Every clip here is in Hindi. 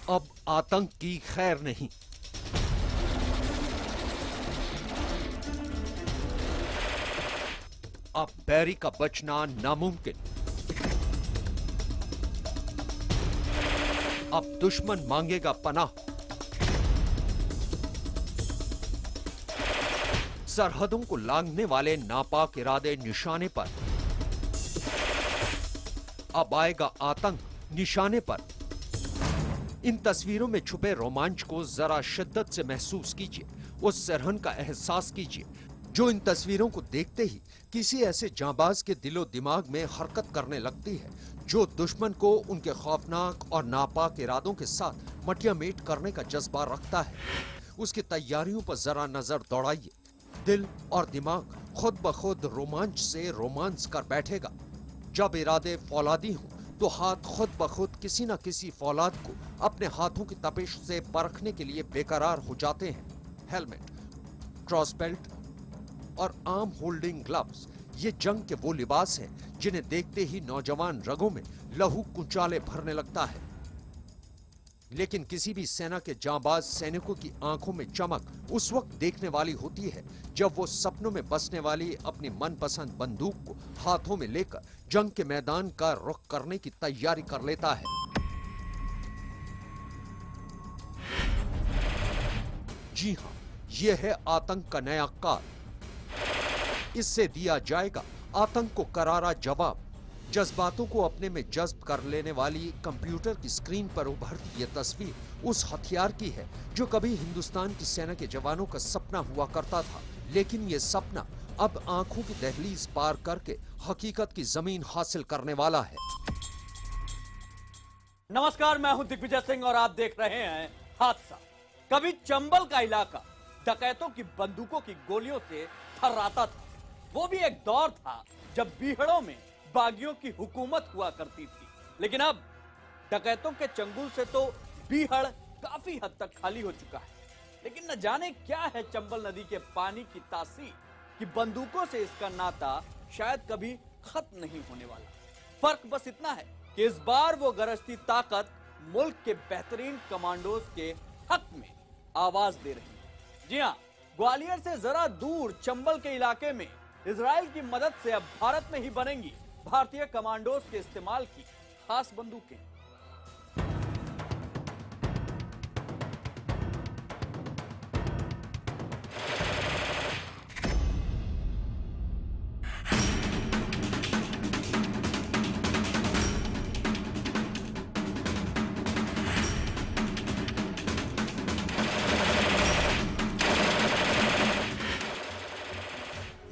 अब आतंक की खैर नहीं। अब बैरी का बचना नामुमकिन। अब दुश्मन मांगेगा पनाह। सरहदों को लांघने वाले नापाक इरादे निशाने पर। अब आएगा आतंक निशाने पर। इन तस्वीरों में छुपे रोमांच को जरा शिद्दत से महसूस कीजिए, उस सरहन का एहसास कीजिए जो इन तस्वीरों को देखते ही किसी ऐसे जांबाज के दिलो दिमाग में हरकत करने लगती है जो दुश्मन को उनके खौफनाक और नापाक इरादों के साथ मटियामेट करने का जज्बा रखता है। उसकी तैयारियों पर जरा नजर दौड़ाइए। दिल और दिमाग खुद ब खुद रोमांच से रोमांस कर बैठेगा। जब इरादे फौलादी हों तो हाथ खुद ब खुद किसी न किसी फौलाद को अपने हाथों की तपिश से परखने के लिए बेकरार हो जाते हैं। हेलमेट, क्रॉस बेल्ट और आर्म होल्डिंग ग्लव्स, ये जंग के वो लिबास हैं जिन्हें देखते ही नौजवान रगों में लहू कुंचाले भरने लगता है। लेकिन किसी भी सेना के जांबाज सैनिकों की आंखों में चमक उस वक्त देखने वाली होती है जब वो सपनों में बसने वाली अपनी मनपसंद बंदूक को हाथों में लेकर जंग के मैदान का रुख करने की तैयारी कर लेता है। जी हां, यह है आतंक का नया काल। इससे दिया जाएगा आतंक को करारा जवाब। जज्बातों को अपने में जज्ब कर लेने वाली कंप्यूटर की स्क्रीन पर उभरती यह तस्वीर उस हथियार की है जो कभी हिंदुस्तान की सेना के जवानों का सपना हुआ करता था, लेकिन यह सपना अब आंखों की दहलीज पार करके हकीकत की जमीन हासिल करने वाला है। नमस्कार, मैं हूं दिग्विजय सिंह और आप देख रहे हैं हादसा। कभी चंबल का इलाका डकैतों की बंदूकों की गोलियों से थर्राता था। वो भी एक दौर था जब बीहड़ों में बागियों की हुकूमत हुआ करती थी, लेकिन अब डकैतों के चंगुल से तो बीहड़ काफी हद तक खाली हो चुका है। लेकिन न जाने क्या है चंबल नदी के पानी की तासीर कि बंदूकों से इसका नाता शायद कभी खत्म नहीं होने वाला। फर्क बस इतना है कि इस बार वो गरजती ताकत मुल्क के बेहतरीन कमांडोज के हक में आवाज दे रही है। जी हां, ग्वालियर से जरा दूर चंबल के इलाके में इजराइल की मदद से अब भारत में ही बनेंगी भारतीय कमांडोज के इस्तेमाल की खास बंदूकें।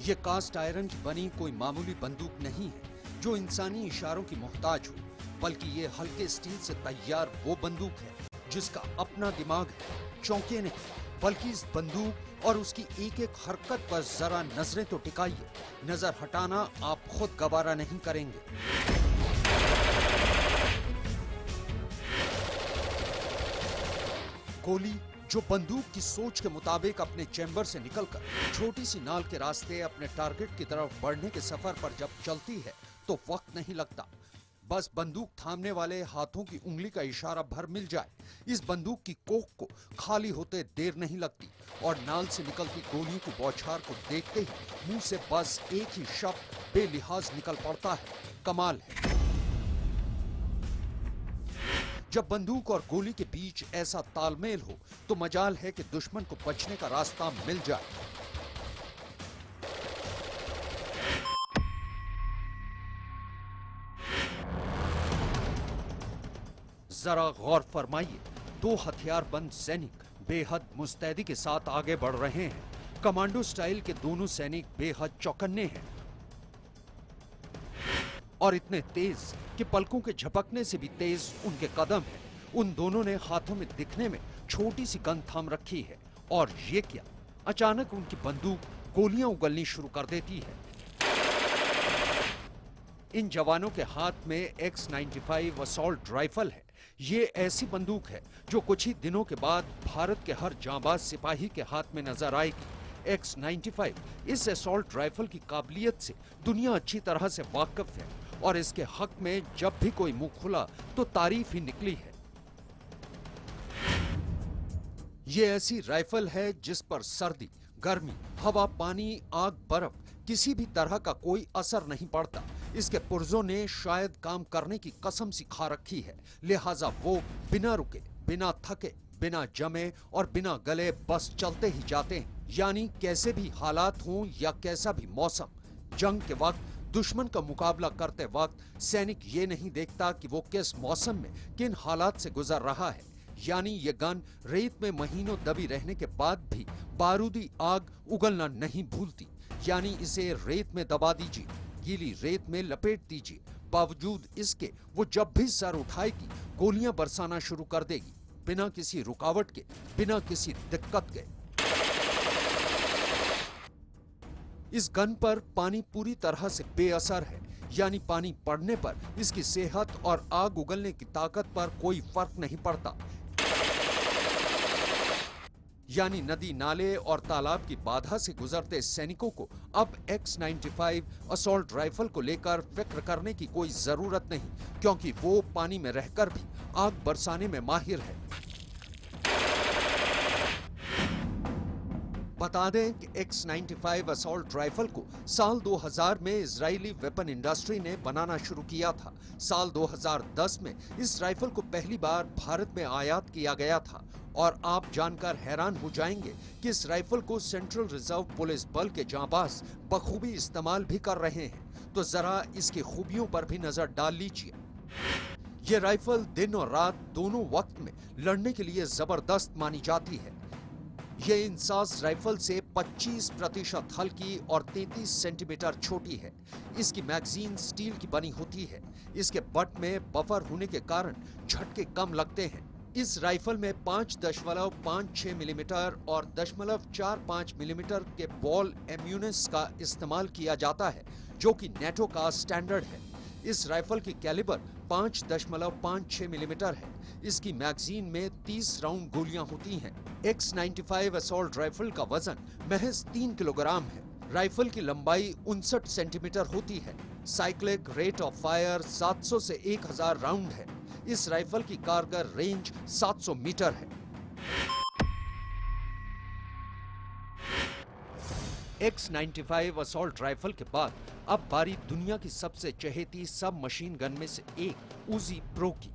ये कास्ट आयरन की बनी कोई मामूली बंदूक नहीं है जो इंसानी इशारों की मोहताज हो, बल्कि ये हल्के स्टील से तैयार वो बंदूक है जिसका अपना दिमाग है। चौंकिए नहीं, बल्कि इस बंदूक और उसकी एक एक हरकत पर जरा नजरें तो टिकाइए। नजर हटाना आप खुद गवारा नहीं करेंगे। गोली जो बंदूक की सोच के मुताबिक अपने चैम्बर से निकलकर छोटी सी नाल के रास्ते अपने टारगेट की तरफ बढ़ने के सफर पर जब चलती है तो वक्त नहीं लगता। बस बंदूक थामने वाले हाथों की उंगली का इशारा भर मिल जाए, इस बंदूक की कोख को खाली होते देर नहीं लगती और नाल से निकलती गोलियों की बौछार को देखते ही मुंह से बस एक ही शब्द बेलिहाज निकल पड़ता है, कमाल है। जब बंदूक और गोली के बीच ऐसा तालमेल हो तो मजाल है कि दुश्मन को बचने का रास्ता मिल जाए। जरा गौर फरमाइए, दो हथियारबंद सैनिक बेहद मुस्तैदी के साथ आगे बढ़ रहे हैं। कमांडो स्टाइल के दोनों सैनिक बेहद चौकन्ने हैं और इतने तेज कि पलकों के झपकने से भी तेज उनके कदम हैं। उन दोनों ने हाथों में दिखने में छोटी सी गन थाम रखी है और ये क्या, अचानक उनकी बंदूक गोलियां उगलनी शुरू कर देती है। इन जवानों के हाथ में X-95 असॉल्ट राइफल है। ये ऐसी बंदूक है जो कुछ ही दिनों के बाद भारत के हर जांबाज सिपाही के हाथ में नजर आएगी। X-95 इस असॉल्ट राइफल की काबिलियत से दुनिया अच्छी तरह से वाकिफ है और इसके हक में जब भी कोई मुंह खुला तो तारीफ ही निकली है। ये ऐसी राइफल है जिस पर सर्दी, गर्मी, हवा, पानी, आग, बर्फ किसी भी तरह का कोई असर नहीं पड़ता। इसके पुर्जों ने शायद काम करने की कसम सी खा रखी है, लिहाजा वो बिना रुके, बिना थके, बिना जमे और बिना गले बस चलते ही जाते हैं। यानी कैसे भी हालात हों या कैसा भी मौसम, जंग के वक्त दुश्मन का मुकाबला करते वक्त सैनिक ये नहीं देखता कि वो किस मौसम में किन हालात से गुजर रहा है। यानी ये गन रेत में महीनों दबी रहने के बाद भी बारूदी आग उगलना नहीं भूलती। यानी इसे रेत में दबा दीजिए, गीली रेत में लपेट दीजिए, बावजूद इसके वो जब भी सर उठाएगी गोलियां बरसाना शुरू कर देगी, बिना किसी रुकावट के, बिना किसी दिक्कत के। इस गन पर पानी पूरी तरह से बेअसर है, यानी पानी पड़ने पर इसकी सेहत और आग उगलने की ताकत पर कोई फर्क नहीं पड़ता। यानी नदी, नाले और तालाब की बाधा से गुजरते सैनिकों को अब X95 असॉल्ट राइफल को लेकर फिक्र करने की कोई जरूरत नहीं, क्योंकि वो पानी में रहकर भी आग बरसाने में माहिर है। बता दें कि X95 असॉल्ट राइफल को साल 2000 में इजरायली वेपन इंडस्ट्री ने बनाना शुरू किया था। साल 2010 में इस राइफल को पहली बार भारत में आयात किया गया था और आप जानकर हैरान हो जाएंगे कि इस राइफल को सेंट्रल रिजर्व पुलिस बल के जांबाज बखूबी इस्तेमाल भी कर रहे हैं। तो जरा इसकी खूबियों पर भी नजर डाल लीजिए। ये राइफल दिन और रात दोनों वक्त में लड़ने के लिए जबरदस्त मानी जाती है। ये इंसास राइफल से 25% हल्की और 33 सेंटीमीटर छोटी है। इसकी मैगजीन स्टील की बनी होती है। इसके बट में बफर होने के कारण झटके कम लगते हैं। इस राइफल में 5.56 मिलीमीटर और 0.45 मिलीमीटर के बॉल एम्यूनिस का इस्तेमाल किया जाता है, जो कि नेटो का स्टैंडर्ड है। इस राइफल की कैलिबर 5.56 मिलीमीटर है। इसकी मैगजीन में 30 राउंड गोलियां होती हैं। X95 असॉल्ट राइफल का वजन महज 3 किलोग्राम है। राइफल की लंबाई 59 सेंटीमीटर होती है। साइक्लिक रेट ऑफ फायर 700 से 1000 राउंड है। इस राइफल की कारगर रेंज 700 मीटर है। X95 असॉल्ट राइफल के बाद अब बारी दुनिया की सबसे चहेती सब मशीन गन में से एक उजी प्रो की।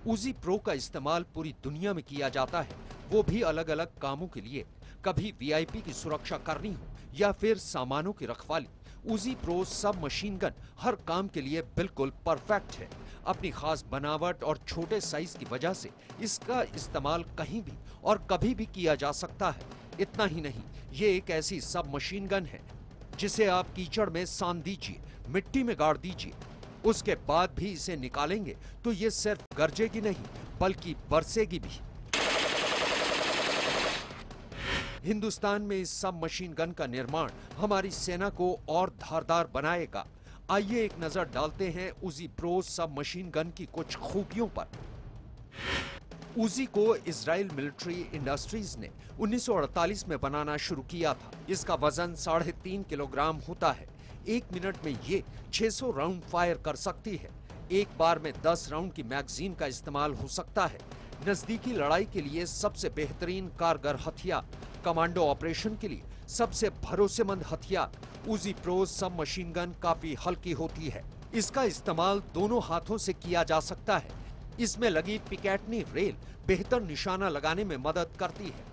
उजी प्रो का इस्तेमाल पूरी दुनिया में किया जाता है, वो भी अलग अलग कामों के लिए। कभी वीआईपी की सुरक्षा करनी हो या फिर सामानों की रखवाली, उजी प्रो सब मशीन गन हर काम के लिए बिल्कुल परफेक्ट है। अपनी खास बनावट और छोटे साइज की वजह से इसका इस्तेमाल कहीं भी और कभी भी किया जा सकता है। इतना ही नहीं, ये एक ऐसी सब मशीन गन है जिसे आप कीचड़ में सान दीजिए, मिट्टी में गाड़ दीजिए, उसके बाद भी इसे निकालेंगे तो ये सिर्फ गरजेगी नहीं बल्कि बरसेगी भी। हिंदुस्तान में इस सब मशीन गन का निर्माण हमारी सेना को और धारदार बनाएगा। आइए एक नजर डालते हैं उजी प्रो सब मशीन गन की कुछ खूबियों पर। उजी को इजराइल मिलिट्री इंडस्ट्रीज ने 1948 में बनाना शुरू किया था। इसका वजन 3.5 किलोग्राम होता है। 1 मिनट में ये 600 राउंड फायर कर सकती है। एक बार में 10 राउंड की मैगजीन का इस्तेमाल हो सकता है। नजदीकी लड़ाई के लिए सबसे बेहतरीन कारगर हथियार, कमांडो ऑपरेशन के लिए सबसे भरोसेमंद हथियार। उजी प्रो सब मशीन गन काफी हल्की होती है। इसका इस्तेमाल दोनों हाथों से किया जा सकता है। इसमें लगी पिकैटनी रेल बेहतर निशाना लगाने में मदद करती है।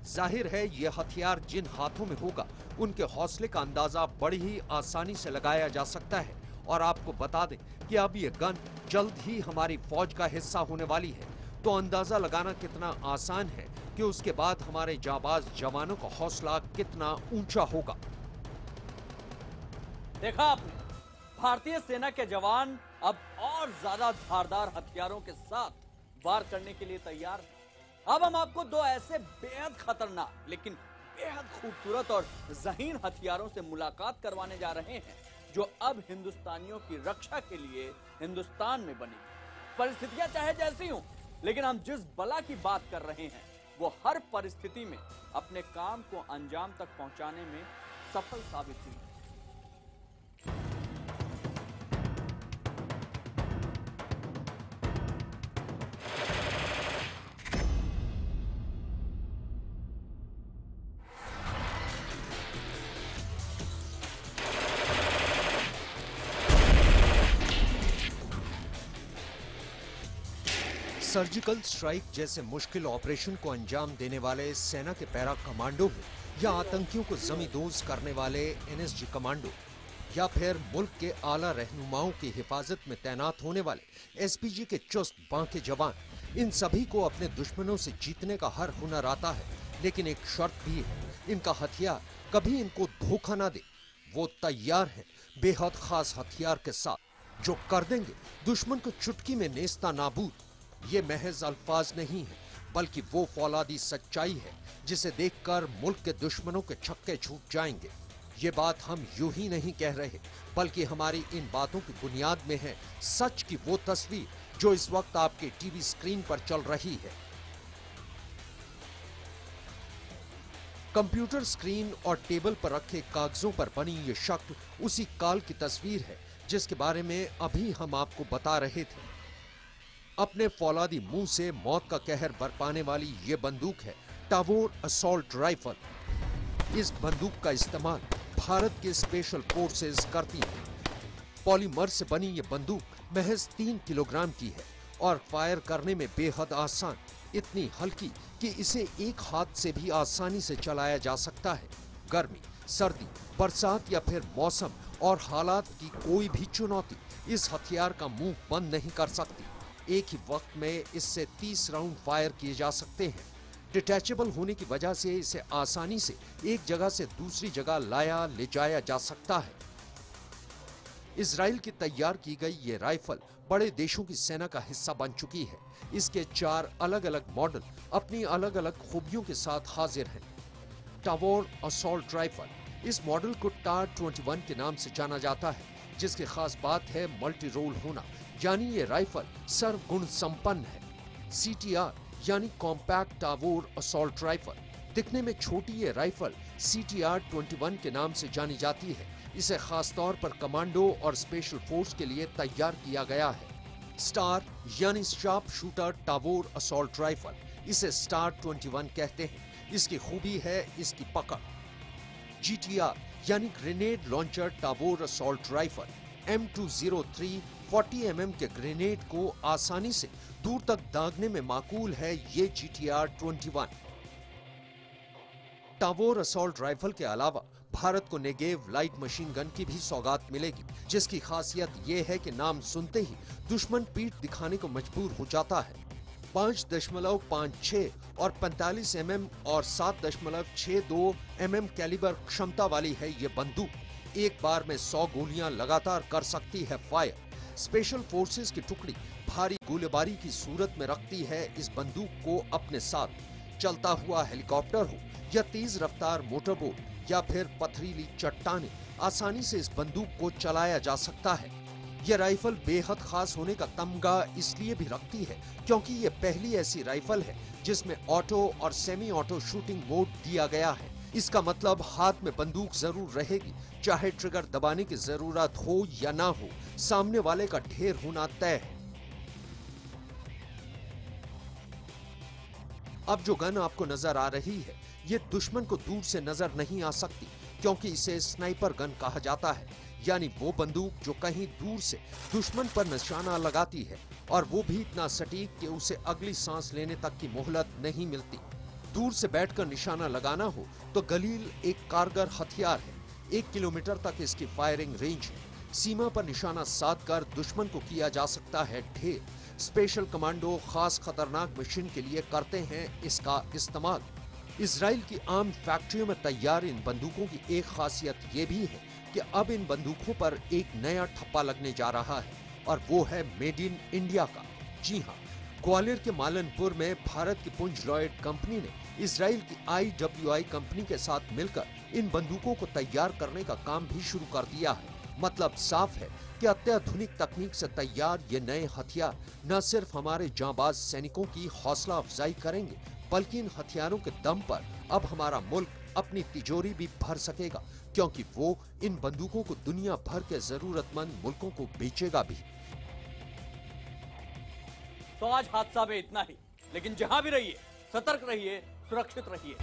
जाहिर है यह हथियार जिन हाथों में होगा उनके हौसले का अंदाजा बड़ी ही आसानी से लगाया जा सकता है। और आपको बता दें कि अब यह गन जल्द ही हमारी फौज का हिस्सा होने वाली है, तो अंदाजा लगाना कितना आसान है कि उसके बाद हमारे जाबाज जवानों का हौसला कितना ऊंचा होगा। देखा आपने, भारतीय सेना के जवान अब और ज्यादा धारदार हथियारों के साथ वार करने के लिए तैयार हैं। अब हम आपको दो ऐसे बेहद खतरनाक लेकिन बेहद खूबसूरत और ज़हीन हथियारों से मुलाकात करवाने जा रहे हैं, जो अब हिंदुस्तानियों की रक्षा के लिए हिंदुस्तान में बनी। परिस्थितियां चाहे जैसी हों, लेकिन हम जिस बला की बात कर रहे हैं वो हर परिस्थिति में अपने काम को अंजाम तक पहुंचाने में सफल साबित हुई। सर्जिकल स्ट्राइक जैसे मुश्किल ऑपरेशन को अंजाम देने वाले सेना के पैरा कमांडो हो या आतंकियों को जमींदोज करने वाले एनएसजी कमांडो या फिर मुल्क के आला रहनुमाओं की हिफाजत में तैनात होने वाले एसपीजी के चुस्त बांके जवान, इन सभी को अपने दुश्मनों से जीतने का हर हुनर आता है। लेकिन एक शर्त भी है, इनका हथियार कभी इनको धोखा ना दे। वो तैयार हैं बेहद खास हथियार के साथ जो कर देंगे दुश्मन को चुटकी में नेस्ता नाबूद। ये महज अल्फाज नहीं है, बल्कि वो फौलादी सच्चाई है जिसे देखकर मुल्क के दुश्मनों के छक्के छूट जाएंगे। ये बात हम यूं ही नहीं कह रहे, बल्कि हमारी इन बातों की बुनियाद में है सच की वो तस्वीर जो इस वक्त आपके टीवी स्क्रीन पर चल रही है। कंप्यूटर स्क्रीन और टेबल पर रखे कागजों पर बनी ये शक्ल उसी काल की तस्वीर है जिसके बारे में अभी हम आपको बता रहे थे। अपने फौलादी मुंह से मौत का कहर बरपाने वाली ये बंदूक है टावोर असॉल्ट राइफल। इस बंदूक का इस्तेमाल भारत के स्पेशल फोर्सेस करती है। पॉलीमर से बनी ये बंदूक महज 3 किलोग्राम की है और फायर करने में बेहद आसान, इतनी हल्की कि इसे एक हाथ से भी आसानी से चलाया जा सकता है। गर्मी, सर्दी, बरसात या फिर मौसम और हालात की कोई भी चुनौती इस हथियार का मुंह बंद नहीं कर सकती। एक ही वक्त में इससे 30 राउंड फायर किए जा सकते हैं। डिटैचेबल होने की वजह से इसे आसानी से एक जगह से दूसरी जगह लाया ले जाया जा सकता है। इजराइल की तैयार की गई ये राइफल बड़े देशों की सेना का हिस्सा बन चुकी है। इसके 4 अलग अलग मॉडल अपनी अलग अलग खूबियों के साथ हाजिर हैं। टावोर असॉल्ट राइफल, इस मॉडल को टार 21 के नाम से जाना जाता है, जिसकी खास बात है मल्टी रोल होना, यानी ये राइफल सर्वगुण संपन्न है। CTR यानी कॉम्पैक्ट टावोर असॉल्ट राइफल, दिखने में छोटी ये राइफल CTR 21 के नाम से जानी जाती है। इसे खास तौर पर कमांडो और स्पेशल फोर्स के लिए तैयार किया गया है। स्टार यानी शार्प शूटर टावोर असॉल्ट राइफल, इसे स्टार 21 कहते हैं। इसकी खूबी है इसकी पकड़। GTR यानी grenade launcher Tavor assault rifle, M203 40 mm के ग्रेनेड को आसानी से दूर तक दागने में माकूल है ये GTR 21। टावोर असॉल्ट राइफल के अलावा भारत को नेगेव लाइट मशीन गन की भी सौगात मिलेगी, जिसकी खासियत ये है कि नाम सुनते ही दुश्मन पीठ दिखाने को मजबूर हो जाता है। 5.56 और 45 mm और 7.62 mm कैलिबर क्षमता वाली है ये बंदूक। एक बार में 100 गोलियां लगातार कर सकती है फायर। स्पेशल फोर्सेस की टुकड़ी भारी गोलीबारी की सूरत में रखती है इस बंदूक को अपने साथ। चलता हुआ हेलीकॉप्टर हो या तेज रफ्तार मोटरबोट या फिर पथरीली चट्टानें, आसानी से इस बंदूक को चलाया जा सकता है। यह राइफल बेहद खास होने का तमगा इसलिए भी रखती है क्योंकि ये पहली ऐसी राइफल है जिसमें ऑटो और सेमी ऑटो शूटिंग मोड दिया गया है। इसका मतलब हाथ में बंदूक जरूर रहेगी, चाहे ट्रिगर दबाने की जरूरत हो या ना हो, सामने वाले का ढेर होना तय है। अब जो गन आपको नजर आ रही है, ये दुश्मन को दूर से नजर नहीं आ सकती क्योंकि इसे स्नाइपर गन कहा जाता है, यानी वो बंदूक जो कहीं दूर से दुश्मन पर निशाना लगाती है और वो भी इतना सटीक कि उसे अगली सांस लेने तक की मोहलत नहीं मिलती। दूर से बैठकर निशाना लगाना हो तो गलील एक कारगर हथियार है। 1 किलोमीटर तक इसकी फायरिंग रेंज है। सीमा पर निशाना साधकर दुश्मन को किया जा सकता है ढेर। स्पेशल कमांडो खास खतरनाक मिशन के लिए करते हैं इसका इस्तेमाल। इजराइल की आर्म फैक्ट्रियों में तैयार इन बंदूकों की एक खासियत ये भी है कि अब इन बंदूकों पर एक नया ठप्पा लगने जा रहा है और वो है मेड इन इंडिया का। जी हाँ, ग्वालियर के मालनपुर में भारत की पुंज लॉयड कंपनी ने इजराइल की IWI कंपनी के साथ मिलकर इन बंदूकों को तैयार करने का काम भी शुरू कर दिया है। मतलब साफ है कि अत्याधुनिक तकनीक से तैयार ये नए हथियार न सिर्फ हमारे जांबाज सैनिकों की हौसला अफजाई करेंगे, बल्कि इन हथियारों के दम पर अब हमारा मुल्क अपनी तिजोरी भी भर सकेगा, क्योंकि वो इन बंदूकों को दुनिया भर के जरूरतमंद मुल्कों को बेचेगा भी। तो आज हादसा में इतना ही, लेकिन जहां भी रहिए सतर्क रहिए, सुरक्षित रहिए।